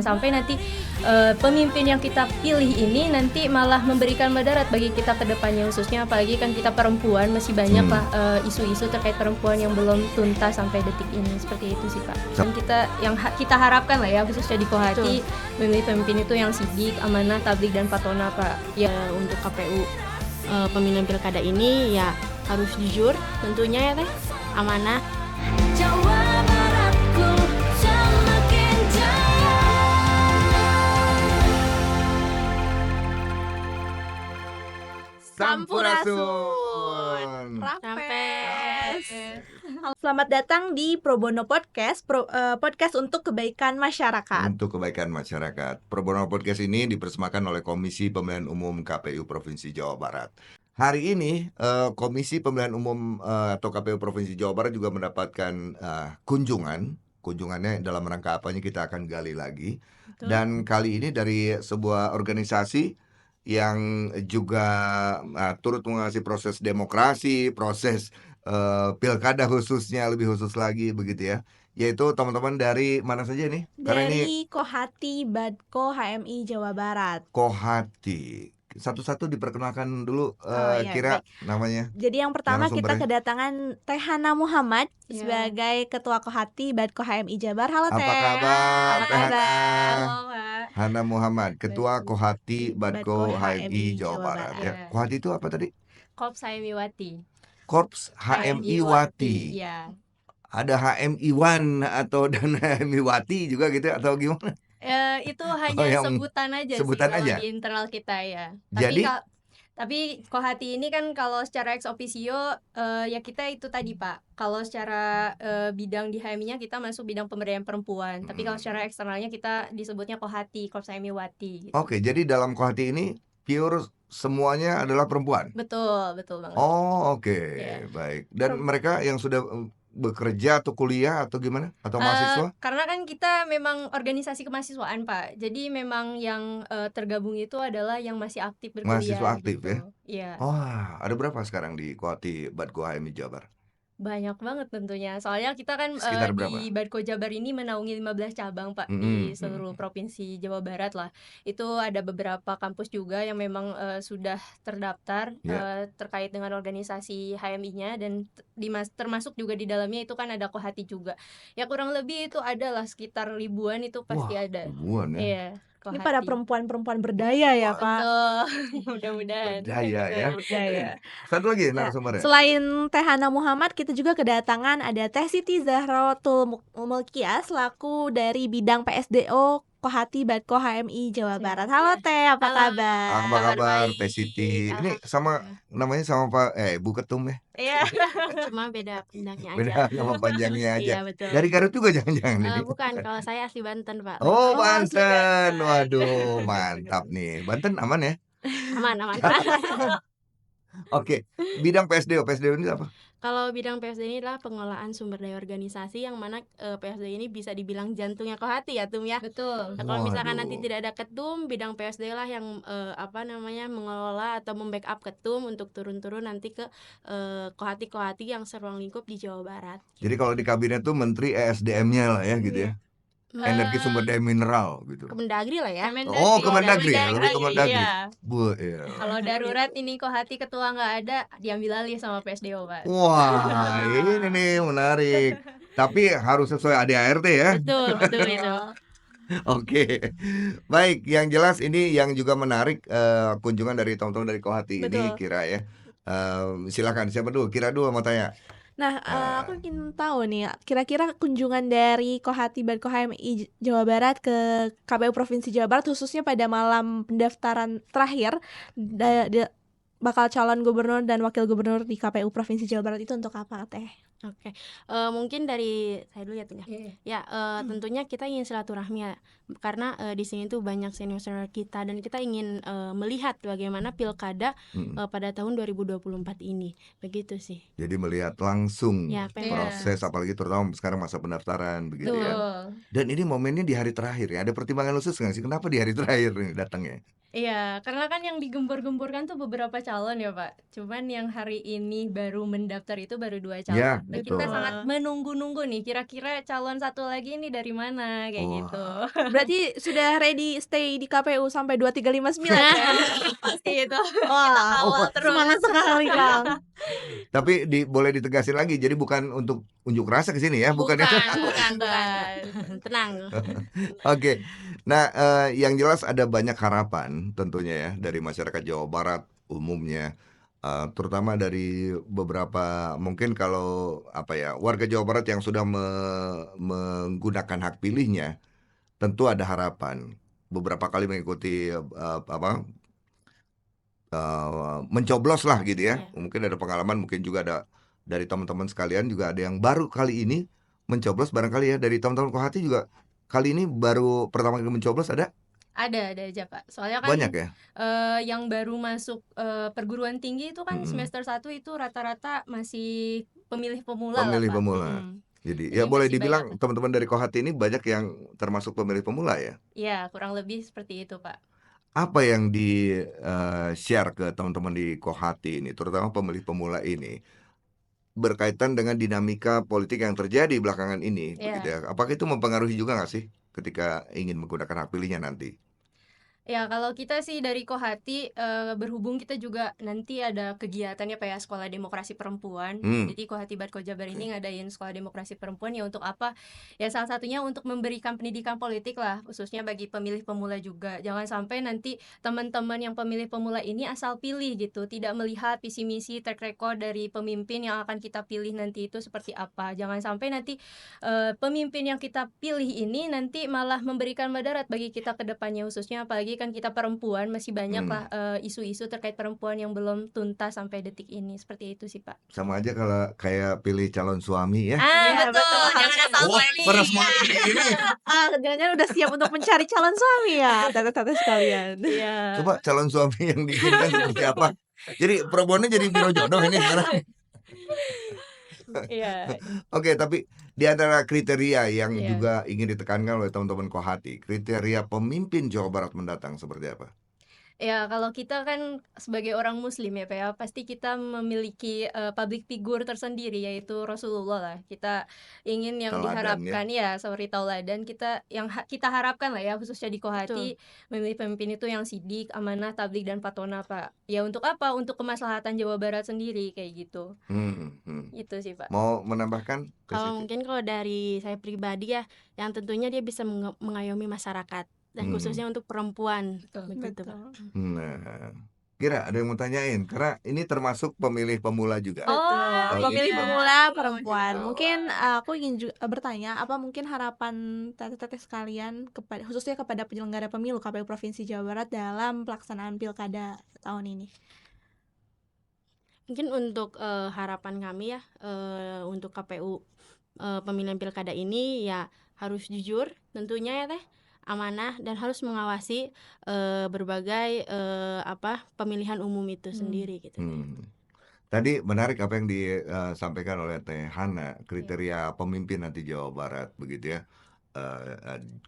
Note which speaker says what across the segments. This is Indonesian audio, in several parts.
Speaker 1: Sampai nanti pemimpin yang kita pilih ini nanti malah memberikan mudarat bagi kita ke depannya, khususnya apalagi kan kita perempuan, masih banyak lah isu-isu terkait perempuan yang belum tuntas sampai detik ini. Seperti itu sih Pak. Dan kita harapkan lah ya, khususnya di Kohati, memilih pemimpin itu yang sidik, amanah, tablik dan fatona Pak.
Speaker 2: Ya untuk KPU pemilihan pilkada ini ya harus jujur tentunya ya Teh, amanah.
Speaker 3: Jawa Baratku semakin jaya.
Speaker 4: Sampurasun.
Speaker 2: Rampes.
Speaker 5: Selamat datang di Probono Podcast, podcast untuk kebaikan masyarakat.
Speaker 4: Untuk kebaikan masyarakat. Probono Podcast ini dipersembahkan oleh Komisi Pemilihan Umum KPU Provinsi Jawa Barat. Hari ini Komisi Pemilihan Umum atau KPU Provinsi Jawa Barat juga mendapatkan kunjungannya dalam rangka apanya kita akan gali lagi.
Speaker 2: Betul.
Speaker 4: Dan kali ini dari sebuah organisasi yang juga turut mengawasi proses demokrasi, proses pilkada khususnya, lebih khusus lagi begitu ya. Yaitu teman-teman dari mana saja nih? Karena ini
Speaker 5: Dari Kohati Badko HMI Jawa Barat.
Speaker 4: Kohati. Satu-satu diperkenalkan dulu
Speaker 5: Iya,
Speaker 4: kira
Speaker 5: baik.
Speaker 4: namanya.
Speaker 5: Jadi yang pertama kita
Speaker 4: Narasumbernya.
Speaker 5: kedatangan Teh Hana Muhammad
Speaker 1: Ya.
Speaker 5: sebagai Ketua Kohati Badko HMI Jabar. Halo
Speaker 4: Apa
Speaker 5: Teh.
Speaker 4: kabar,
Speaker 5: Apa
Speaker 4: Teh Hana?
Speaker 5: kabar?
Speaker 1: Halo Pak.
Speaker 4: Hana Muhammad, Ketua Kohati Badko
Speaker 5: Badko
Speaker 4: HMI
Speaker 5: HMI
Speaker 4: Jawa
Speaker 5: Jawa
Speaker 4: Barat
Speaker 5: Barat.
Speaker 4: ya. Kohati itu apa tadi?
Speaker 1: Korps HMI
Speaker 4: Korps HMI Wati.
Speaker 1: Ya.
Speaker 4: Ada HMI Wan atau dan HMI Wati juga gitu atau gimana?
Speaker 1: Itu hanya
Speaker 4: yang
Speaker 1: sebutan aja
Speaker 4: sebutan
Speaker 1: sih kalau
Speaker 4: aja?
Speaker 1: di internal kita ya.
Speaker 4: Jadi?
Speaker 1: Tapi Kohati ini kan kalau secara ex officio ya kita itu tadi Pak. Kalau secara bidang di HMI-nya kita masuk bidang pemberdayaan perempuan. Tapi kalau secara eksternalnya kita disebutnya Kohati, Korps HMI Wati gitu.
Speaker 4: Oke, jadi dalam Kohati ini pure semuanya adalah perempuan.
Speaker 1: Betul banget.
Speaker 4: Oh, oke,
Speaker 1: Ya.
Speaker 4: baik. Dan mereka yang sudah bekerja atau kuliah atau gimana? Atau mahasiswa?
Speaker 1: Karena kan kita memang organisasi kemahasiswaan Pak. Jadi memang yang tergabung itu adalah yang masih aktif berkuliah.
Speaker 4: Mahasiswa aktif
Speaker 1: gitu.
Speaker 4: ya?
Speaker 1: Iya.
Speaker 4: Wah, ada berapa sekarang di Kohati Badko HMI Jabar?
Speaker 1: Banyak banget tentunya. Soalnya kita kan
Speaker 4: Sekitar berapa?
Speaker 1: di Badko Jabar ini menaungi 15 cabang Pak di seluruh provinsi Jawa Barat lah. Itu ada beberapa kampus juga yang memang sudah terdaftar terkait dengan organisasi HMI-nya dan termasuk juga di dalamnya itu kan ada Kohati juga. Ya kurang lebih itu adalah sekitar ribuan itu pasti ada.
Speaker 4: Ribuan ya?
Speaker 1: Iya.
Speaker 5: Ini
Speaker 1: Kohati.
Speaker 5: pada perempuan-perempuan berdaya ya Pak.
Speaker 1: Betul. Mudah-mudahan.
Speaker 4: Berdaya ya.
Speaker 5: Berdaya.
Speaker 4: Satu lagi
Speaker 5: Ya,
Speaker 4: narasumbernya.
Speaker 5: selain Teh Hana Muhammad, kita juga kedatangan ada Teh Siti Zahratul Mulkiah selaku dari bidang PSDO Kohati Badko HMI Jawa Barat. Halo Teh, apa
Speaker 1: Halo.
Speaker 5: kabar?
Speaker 4: Apa kabar
Speaker 1: baik.
Speaker 4: Teh Siti? Ini sama namanya sama Pak Bu Ketum ya?
Speaker 1: Iya.
Speaker 2: Cuma beda pindahnya aja.
Speaker 4: Beda nama panjangnya aja.
Speaker 2: Iya betul.
Speaker 4: Dari Garut juga jangan-jangan ini.
Speaker 2: Bukan, kalau saya asli Banten Pak.
Speaker 4: Oh, Banten. Waduh, mantap nih. Banten aman ya?
Speaker 2: Aman.
Speaker 4: Oke. Bidang PSDO ini apa?
Speaker 2: Kalau bidang PSD ini adalah pengelolaan sumber daya organisasi yang mana PSD ini bisa dibilang jantungnya Kohati ya Tum ya.
Speaker 1: Betul.
Speaker 2: Nah, kalau misalkan
Speaker 4: Waduh.
Speaker 2: nanti tidak ada ketum, bidang PSD lah yang mengelola atau membackup ketum untuk turun-turun nanti ke Kohati yang seruang lingkup di Jawa Barat.
Speaker 4: Jadi kalau di kabinet tuh menteri ESDM-nya lah ya gitu ya. Energi sumber daya mineral gitu.
Speaker 2: Kemendagri lah ya.
Speaker 4: Oh, Kemendagri ya, lebih Kemendagri.
Speaker 1: Iya.
Speaker 4: Bu, iya.
Speaker 1: Kalau darurat ini Kohati ketua nggak ada, diambil alih sama PSDO Pak.
Speaker 4: Wah, ini nih menarik. Tapi harus sesuai ADART ya.
Speaker 2: Betul itu.
Speaker 4: Oke, baik. Yang jelas ini yang juga menarik kunjungan dari teman-teman dari Kohati ini
Speaker 5: Betul.
Speaker 4: Kira ya. Silakan siapa dulu? Kira dulu mau tanya.
Speaker 5: Nah, aku ingin tahu nih, kira-kira kunjungan dari Kohati Badko HMI Jawa Barat ke KPU Provinsi Jawa Barat khususnya pada malam pendaftaran terakhir bakal calon gubernur dan wakil gubernur di KPU Provinsi Jawa Barat itu untuk apa Teh?
Speaker 2: Oke, mungkin dari saya dulu ya Tuh ya. Ya, tentunya kita ingin silaturahmi ya, karena di sini tuh banyak senior-senior kita dan kita ingin melihat bagaimana pilkada pada tahun 2024 ini, begitu sih.
Speaker 4: Jadi melihat langsung
Speaker 2: Ya,
Speaker 4: proses, apalagi terutama sekarang masa pendaftaran begitu ya.
Speaker 1: Betul.
Speaker 4: Dan ini momennya di hari terakhir ya. Ada pertimbangan khusus nggak sih? Kenapa di hari terakhir ini datangnya?
Speaker 1: Iya, karena kan yang digembor-gemborkan tuh beberapa calon ya Pak. Cuman yang hari ini baru mendaftar itu baru 2
Speaker 4: Ya,
Speaker 1: calon. Nah,
Speaker 4: betul.
Speaker 1: kita sangat menunggu-nunggu nih kira-kira calon satu lagi ini dari mana kayak
Speaker 4: Wah.
Speaker 1: gitu.
Speaker 5: Berarti sudah ready stay di KPU sampai 2359 ya?
Speaker 1: Pasti itu.
Speaker 5: Wah,
Speaker 1: Awal terus.
Speaker 5: semangat sekali Kang.
Speaker 4: Tapi boleh ditegasin lagi, jadi bukan untuk unjuk rasa ke sini ya, bukan ya?
Speaker 2: bukan. Tenang.
Speaker 4: Oke. Nah, yang jelas ada banyak harapan tentunya ya dari masyarakat Jawa Barat umumnya, terutama dari beberapa mungkin kalau apa ya, warga Jawa Barat yang sudah menggunakan hak pilihnya, tentu ada harapan. Beberapa kali mengikuti apa mencoblos lah gitu ya.
Speaker 2: Iya.
Speaker 4: Mungkin ada pengalaman, mungkin juga ada dari teman-teman sekalian juga ada yang baru kali ini mencoblos barangkali ya, dari teman-teman Kohati juga kali ini baru pertama kali mencoblos ada
Speaker 1: Ada aja Pak. Soalnya kan
Speaker 4: banyak ya.
Speaker 1: yang baru masuk perguruan tinggi itu kan
Speaker 4: Mm-mm.
Speaker 1: semester 1 itu rata-rata masih pemilih pemula lah
Speaker 4: Pemilih
Speaker 1: Pak.
Speaker 4: pemula.
Speaker 1: Jadi
Speaker 4: Jadi ya boleh
Speaker 1: masih
Speaker 4: dibilang
Speaker 1: banyak.
Speaker 4: teman-teman dari Kohati ini banyak yang termasuk pemilih pemula ya.
Speaker 1: Iya, kurang lebih seperti itu Pak.
Speaker 4: Apa yang di share ke teman-teman di Kohati ini, terutama pemilih pemula ini, berkaitan dengan dinamika politik yang terjadi belakangan ini,
Speaker 1: Iya.
Speaker 4: begitu ya? Apakah itu mempengaruhi juga nggak sih ketika ingin menggunakan hak pilihnya nanti?
Speaker 1: Ya, kalau kita sih dari Kohati berhubung kita juga nanti ada kegiatannya Pak ya, Sekolah Demokrasi Perempuan. Jadi Kohati Badko Jabar ini ngadain Sekolah Demokrasi Perempuan ya untuk apa? Ya salah satunya untuk memberikan pendidikan politik lah, khususnya bagi pemilih pemula juga. Jangan sampai nanti teman-teman yang pemilih pemula ini asal pilih gitu, tidak melihat visi misi track record dari pemimpin yang akan kita pilih nanti itu seperti apa. Jangan sampai nanti pemimpin yang kita pilih ini nanti malah memberikan madarat bagi kita ke depannya, khususnya apalagi kan kita perempuan masih banyak lah isu-isu terkait perempuan yang belum tuntas sampai detik ini. Seperti itu sih Pak.
Speaker 4: Sama aja kalau kayak pilih calon suami ya.
Speaker 5: Iya,
Speaker 1: Betul,
Speaker 5: betul.
Speaker 1: jangan asal
Speaker 4: Wah,
Speaker 1: pilih.
Speaker 4: pada semangat ini.
Speaker 5: Jangan-jangan udah siap untuk mencari calon suami ya, tete-tete sekalian.
Speaker 1: Iya.
Speaker 4: Coba calon suami yang diinginkan seperti apa? Jadi perempuannya jadi biro jodoh ini sekarang.
Speaker 1: Iya.
Speaker 4: Oke, tapi di antara kriteria yang
Speaker 1: Iya.
Speaker 4: juga ingin ditekankan oleh teman-teman Kohati, kriteria pemimpin Jawa Barat mendatang seperti apa?
Speaker 1: Ya, kalau kita kan sebagai orang muslim ya Pak ya, pasti kita memiliki public figure tersendiri yaitu Rasulullah lah. Kita ingin yang
Speaker 4: Teladan,
Speaker 1: diharapkan ya, seperti tauladan kita yang kita harapkan lah ya, khususnya di Kohati memilih pemimpin itu yang sidik, amanah, tabligh dan fatona Pak. Ya untuk apa? Untuk kemaslahatan Jawa Barat sendiri kayak gitu. Itu sih Pak.
Speaker 4: Mau menambahkan ke
Speaker 2: Kalau
Speaker 4: situ?
Speaker 2: mungkin kalau dari saya pribadi ya, yang tentunya dia bisa mengayomi masyarakat dan khususnya untuk perempuan. Begitu, Pak.
Speaker 4: Nah, kira ada yang mau tanyain karena ini termasuk pemilih pemula juga.
Speaker 5: Betul. Pemilih
Speaker 4: iya.
Speaker 5: pemula perempuan.
Speaker 4: Oh.
Speaker 5: Mungkin aku ingin bertanya, apa mungkin harapan teteh-teteh sekalian kepada khususnya kepada penyelenggara pemilu KPU Provinsi Jawa Barat dalam pelaksanaan pilkada tahun ini?
Speaker 2: Mungkin untuk harapan kami ya untuk KPU pemilihan pilkada ini ya harus jujur tentunya ya Teh, amanah dan harus mengawasi berbagai pemilihan umum itu sendiri gitu.
Speaker 4: Tadi menarik apa yang disampaikan oleh Teh Hana, kriteria pemimpin nanti Jawa Barat begitu ya.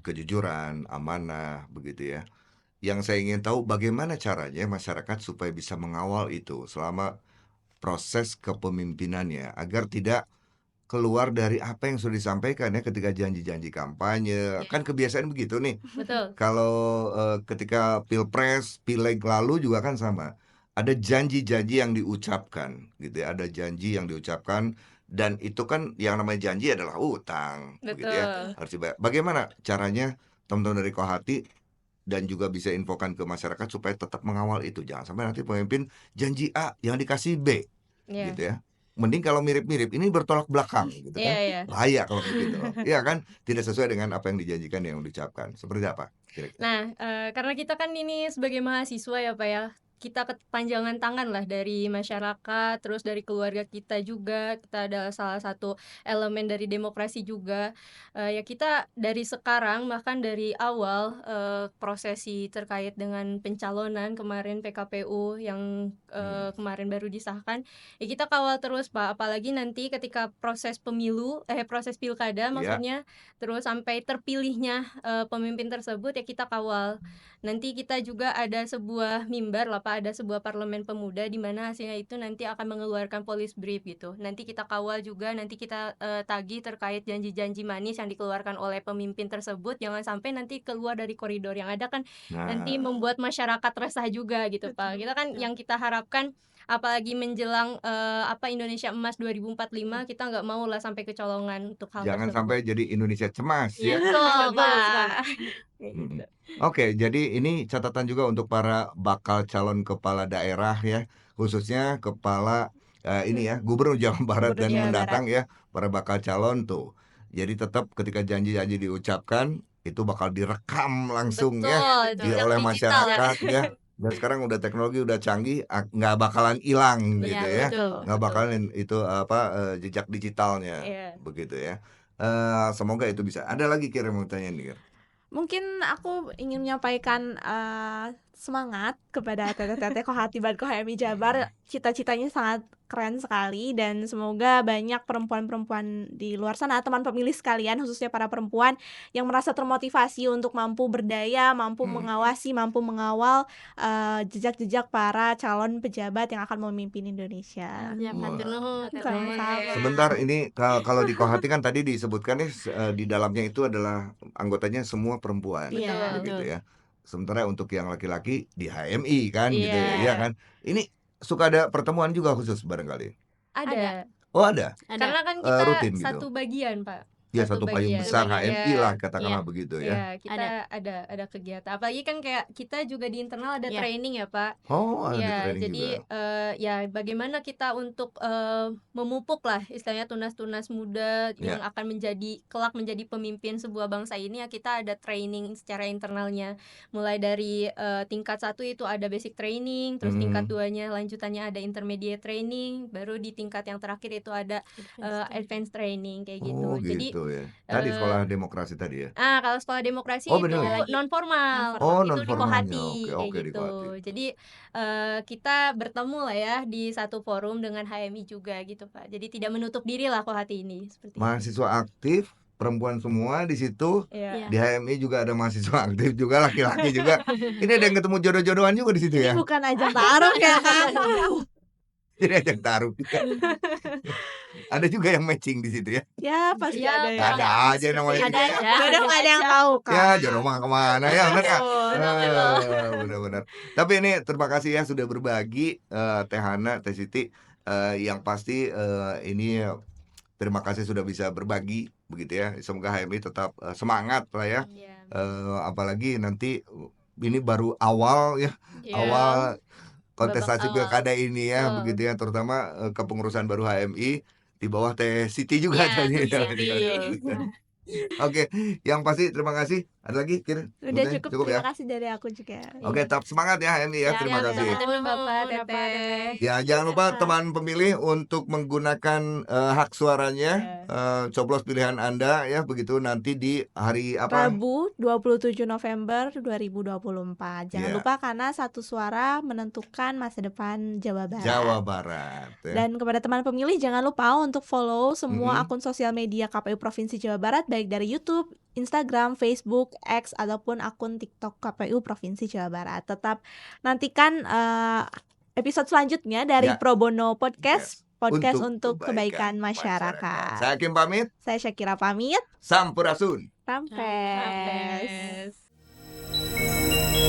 Speaker 4: Kejujuran, amanah begitu ya. Yang saya ingin tahu bagaimana caranya masyarakat supaya bisa mengawal itu selama proses kepemimpinannya agar tidak keluar dari apa yang sudah disampaikan ya ketika janji-janji kampanye. Kan kebiasaan begitu nih.
Speaker 1: Betul.
Speaker 4: Kalau ketika pilpres, pileg lalu juga kan sama. Ada janji-janji yang diucapkan gitu ya. Ada janji yang diucapkan dan itu kan yang namanya janji adalah utang begitu ya. Harus dibayar. Bagaimana caranya teman-teman dari Kohati dan juga bisa infokan ke masyarakat supaya tetap mengawal itu. Jangan sampai nanti pemimpin janji A yang dikasih B gitu ya. Mending kalau mirip-mirip ini bertolak belakang gitu kan. Bahaya kalau begitu. Iya kan? Tidak sesuai dengan apa yang dijanjikan yang diucapkan. Seperti apa kira-kira?
Speaker 1: Nah, karena kita kan ini sebagai mahasiswa ya Pak ya, kita kepanjangan tangan lah dari masyarakat, terus dari keluarga kita juga. Kita adalah salah satu elemen dari demokrasi juga. Ya kita dari sekarang bahkan dari awal prosesi terkait dengan pencalonan kemarin PKPU yang kemarin baru disahkan. Ya kita kawal terus Pak, apalagi nanti ketika proses proses pilkada maksudnya, terus sampai terpilihnya pemimpin tersebut ya kita kawal. Nanti kita juga ada sebuah mimbar lah Pak, ada sebuah parlemen pemuda di mana hasilnya itu nanti akan mengeluarkan police brief gitu. Nanti kita kawal juga, nanti kita tagih terkait janji-janji manis yang dikeluarkan oleh pemimpin tersebut, jangan sampai nanti keluar dari koridor yang ada kan nanti membuat masyarakat resah juga gitu Pak. Kita kan yang kita harapkan apalagi menjelang Indonesia Emas 2045 kita nggak mau lah sampai kecolongan untuk hal
Speaker 4: Jangan
Speaker 1: tersebut.
Speaker 4: sampai jadi Indonesia cemas ya.
Speaker 1: Betul
Speaker 5: Betul
Speaker 1: Pak. Kayak
Speaker 4: Mm.
Speaker 1: gitu.
Speaker 4: Oke, jadi ini catatan juga untuk para bakal calon kepala daerah ya, khususnya kepala Gubernur Jawa Barat
Speaker 5: Gubernur
Speaker 4: dan
Speaker 5: Jawa
Speaker 4: mendatang ya, para bakal calon tuh. Jadi tetap ketika janji-janji diucapkan itu bakal direkam langsung ya
Speaker 1: Betul, jejak
Speaker 4: oleh
Speaker 1: digital.
Speaker 4: masyarakat ya. Dan sekarang udah teknologi udah canggih, nggak bakalan hilang
Speaker 1: Iya,
Speaker 4: gitu ya,
Speaker 1: betul,
Speaker 4: nggak
Speaker 1: betul.
Speaker 4: bakalan itu jejak digitalnya
Speaker 1: Iya.
Speaker 4: begitu ya. Semoga itu bisa. Ada lagi Kira mau tanya nih Kira?
Speaker 5: Mungkin aku ingin menyampaikan semangat kepada teteh-teteh Kohatiban KHMI Jabar. Cita-citanya sangat keren sekali dan semoga banyak perempuan-perempuan di luar sana, teman pemilih sekalian, khususnya para perempuan yang merasa termotivasi untuk mampu berdaya, mampu mengawasi, mampu mengawal jejak-jejak para calon pejabat yang akan memimpin Indonesia.
Speaker 2: Ya, hatur nuhun, Teteh.
Speaker 5: Sama-sama.
Speaker 4: Sebentar ini kalau di Kohati kan tadi disebutkan nih di dalamnya itu adalah anggotanya semua perempuan
Speaker 5: Iya.
Speaker 4: begitu
Speaker 2: Betul.
Speaker 4: ya. Sementara untuk yang laki-laki di HMI kan gitu
Speaker 1: Iya.
Speaker 4: ya kan. Ini suka ada pertemuan juga khusus barangkali.
Speaker 1: Ada.
Speaker 4: Oh ada.
Speaker 2: Ada.
Speaker 1: Karena kan kita
Speaker 4: rutin gitu.
Speaker 1: satu bagian Pak.
Speaker 4: Ya satu payung besar HMI
Speaker 1: Iya.
Speaker 4: lah katakanlah
Speaker 2: Iya.
Speaker 4: begitu ya.
Speaker 1: Ya, kita ada kegiatan. Apalagi kan kayak kita juga di internal ada
Speaker 2: Iya.
Speaker 1: training ya Pak.
Speaker 4: Oh ada
Speaker 1: Ya,
Speaker 4: training
Speaker 1: jadi
Speaker 4: juga.
Speaker 1: ya bagaimana kita untuk memupuk lah istilahnya tunas-tunas muda yang akan kelak menjadi pemimpin sebuah bangsa ini ya kita ada training secara internalnya. Mulai dari tingkat 1 itu ada basic training, terus tingkat 2-nya lanjutannya ada intermediate training, baru di tingkat yang terakhir itu ada advanced training kayak gitu.
Speaker 4: Oh
Speaker 1: Jadi
Speaker 4: gitu ya. Tadi sekolah demokrasi tadi ya.
Speaker 1: kalau sekolah demokrasi
Speaker 4: Oh,
Speaker 1: itu
Speaker 4: bener.
Speaker 1: non formal,
Speaker 4: Oh,
Speaker 1: itu di
Speaker 4: non-formalnya.
Speaker 1: Kohati
Speaker 4: Oke,
Speaker 1: kayak
Speaker 4: di
Speaker 1: gitu.
Speaker 4: Kohati.
Speaker 1: Jadi kita bertemu lah ya di satu forum dengan HMI juga gitu Pak. Jadi tidak menutup diri lah Kohati ini seperti itu.
Speaker 4: Mahasiswa aktif, perempuan semua di situ.
Speaker 1: Iya.
Speaker 2: Iya.
Speaker 4: Di HMI juga ada mahasiswa aktif juga, laki-laki juga. Ini ada yang ketemu jodoh-jodohan juga di situ
Speaker 5: Ini
Speaker 4: ya.
Speaker 5: bukan ajang taruh ya kan?
Speaker 4: Jadi ada yang taruh juga. Ada juga yang matching di situ ya.
Speaker 5: Ya pasti
Speaker 1: Iya,
Speaker 5: ada ya.
Speaker 4: Ada aja namanya
Speaker 2: Ada
Speaker 4: juga ya.
Speaker 2: aja.
Speaker 5: Jodoh nggak ada yang tahu kan?
Speaker 4: Ya jodoh mah kemana ya benar nggak?
Speaker 5: Betul.
Speaker 4: Benar-benar. Tapi ini terima kasih ya sudah berbagi Teh Hana, Teh Siti. Yang pasti ini terima kasih sudah bisa berbagi begitu ya. Semoga HMI tetap semangat lah ya.
Speaker 1: Iya.
Speaker 4: Apalagi nanti ini baru awal ya,
Speaker 1: Iya.
Speaker 4: awal kontestasi
Speaker 1: Babak awal.
Speaker 4: pilkada ini ya,
Speaker 1: Betul.
Speaker 4: begitu ya, terutama kepengurusan baru HMI di bawah Teh Siti juga
Speaker 2: Iya,
Speaker 4: tadi.
Speaker 2: Teh Siti.
Speaker 4: Oke, yang pasti terima kasih. Ada lagi Kira?
Speaker 5: Udah
Speaker 4: Udah,
Speaker 5: cukup,
Speaker 4: ya.
Speaker 5: terima kasih dari aku juga.
Speaker 4: Oke, tetap semangat ya HMI ya.
Speaker 2: Ya,
Speaker 4: Terima
Speaker 2: ya,
Speaker 4: kasih.
Speaker 1: Sama-sama Bapak
Speaker 2: Nuhun,
Speaker 1: Teteh.
Speaker 4: Ya, jangan lupa teman pemilih untuk menggunakan hak suaranya, coblos pilihan Anda ya, begitu nanti di hari apa?
Speaker 5: Rabu 27 November 2024. Jangan
Speaker 4: Iya.
Speaker 5: lupa karena satu suara menentukan masa depan Jawa Barat.
Speaker 4: Jawa Barat. Ya.
Speaker 5: Dan kepada teman pemilih jangan lupa untuk follow semua
Speaker 4: Mhm.
Speaker 5: akun sosial media KPU Provinsi Jawa Barat baik dari YouTube, Instagram, Facebook, X ataupun akun TikTok KPU Provinsi Jawa Barat. Tetap nantikan episode selanjutnya dari
Speaker 4: Ya.
Speaker 5: Pro Bono Podcast, podcast untuk
Speaker 4: kebaikan
Speaker 5: kebaikan masyarakat.
Speaker 4: Saya Hakim pamit,
Speaker 5: Saya Syakira pamit.
Speaker 4: Sampurasun.
Speaker 5: Rampes.
Speaker 1: Rampes.